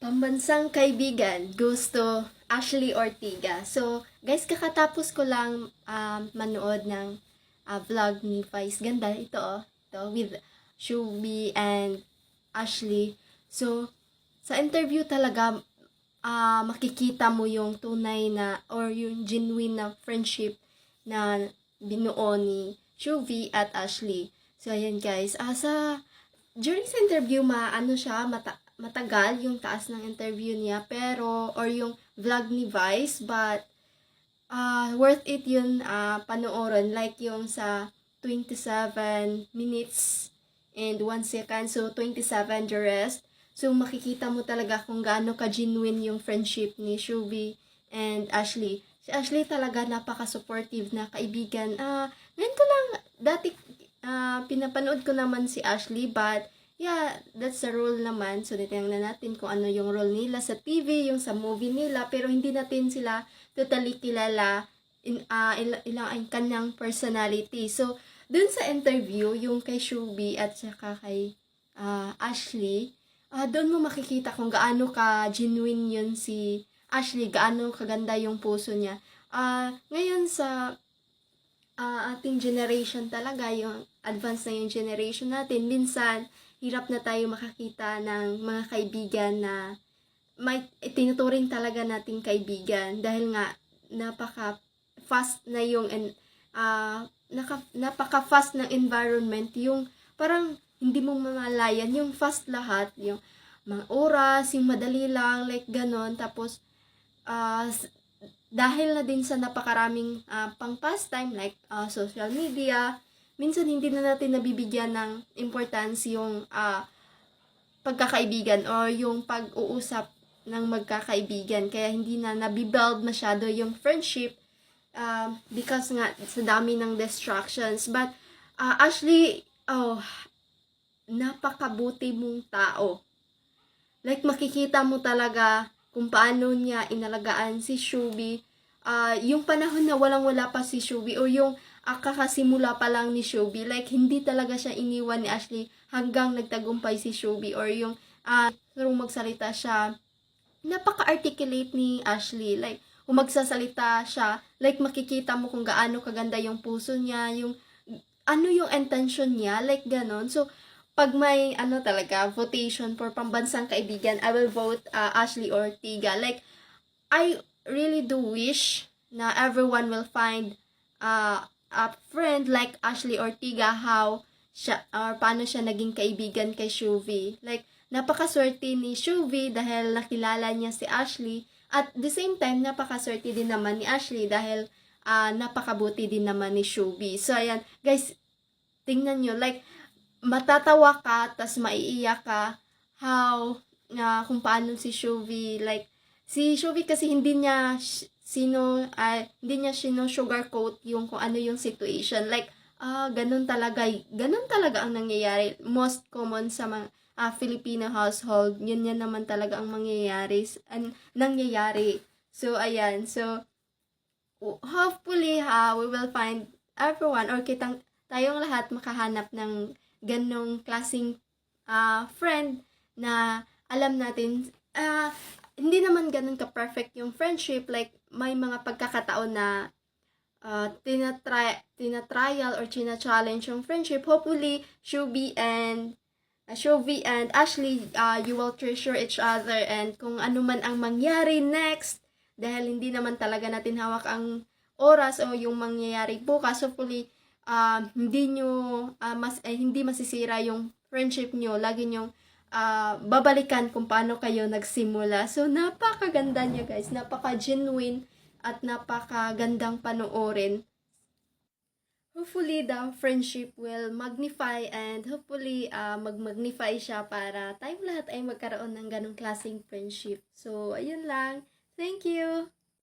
Pambansang kaibigan, gusto Ashley Ortiga. So, guys, kakatapos ko lang manood ng vlog ni Vice. Ganda, ito oh. Ito, with Shubi and Ashley. So, sa interview talaga, makikita mo yung tunay na or yung genuine na friendship na binuo ni Shubi at Ashley. So, ayan guys. During sa interview, matagal yung taas ng interview niya, pero, or yung vlog ni Vice, but, worth it yun, panoorin, like yung sa 27 minutes and 1 second, so 27 the rest. So, makikita mo talaga kung gaano ka-genuine yung friendship ni Shubi and Ashley. Si Ashley talaga napaka-supportive na kaibigan. Ngayon ko lang, dati, pinapanood ko naman si Ashley, but yeah, that's the role naman. So, titingnan natin kung ano yung role nila sa TV, yung sa movie nila, pero hindi natin sila totally kilala ilang ang kanyang personality. So, dun sa interview, yung kay Shubi at saka kay Ashley, doon mo makikita kung gaano ka-genuine yun si Ashley, gaano kaganda yung puso niya. Ngayon sa ating generation talaga, yung advanced na yung generation natin, minsan, hirap na tayo makakita ng mga kaibigan na may tinuturing talaga nating kaibigan dahil nga napaka-fast na yung napaka-fast ng environment, yung parang hindi mo mamalayan, yung fast lahat, yung mga oras, yung madali lang, like ganon, tapos dahil na din sa napakaraming pang pastime like social media, minsan hindi na natin nabibigyan ng importance yung pagkakaibigan or yung pag-uusap ng magkakaibigan. Kaya hindi na nabibuild masyado yung friendship because nga sa dami ng distractions. But Ashley, napakabuti mong tao. Like makikita mo talaga kung paano niya inalagaan si Shubi. Yung panahon na walang-wala pa si Shubi o yung kakasimula pa lang ni Shubi, like hindi talaga siya iniwan ni Ashley hanggang nagtagumpay si Shubi, or yung turong magsalita siya, napaka-articulate ni Ashley, like kung magsasalita siya, like makikita mo kung gaano kaganda yung puso niya, yung ano yung intention niya, like ganon. So, pag may talaga votation for pambansang kaibigan, I will vote Ashley Ortiga. Like, I really do wish na everyone will find a friend like Ashley Ortiga, how siya, or paano siya naging kaibigan kay Shuvi. Like, napakaswerte ni Shuvi dahil nakilala niya si Ashley. At the same time, napakaswerte din naman ni Ashley dahil napakabuti din naman ni Shuvi. So, ayan, guys, tingnan nyo, like, matatawa ka, tas maiiyak ka, how, kung paano si Shuvi, like, si Shuvi kasi hindi niya sugarcoat yung kung ano yung situation, like, ganun talaga ang nangyayari, most common sa mga Filipino household, yun naman talaga ang nangyayari, so, ayan, so, hopefully, we will find everyone, or tayong lahat makahanap ng ganong klaseng friend na alam natin, hindi naman ganun ka-perfect yung friendship, like may mga pagkakataon na tinatrial or challenge yung friendship. Hopefully, Shubi and Ashley, you will treasure each other, and kung ano man ang mangyari next, dahil hindi naman talaga natin hawak ang oras o yung mangyayari bukas, hopefully, hindi masisira yung friendship nyo. Lagi nyo babalikan kung paano kayo nagsimula. So, napakaganda nyo guys. Napaka-genuine at napakagandang panoorin. Hopefully, the friendship will magnify, and hopefully, mag-magnify siya para tayong lahat ay magkaroon ng ganong klaseng friendship. So, ayun lang. Thank you!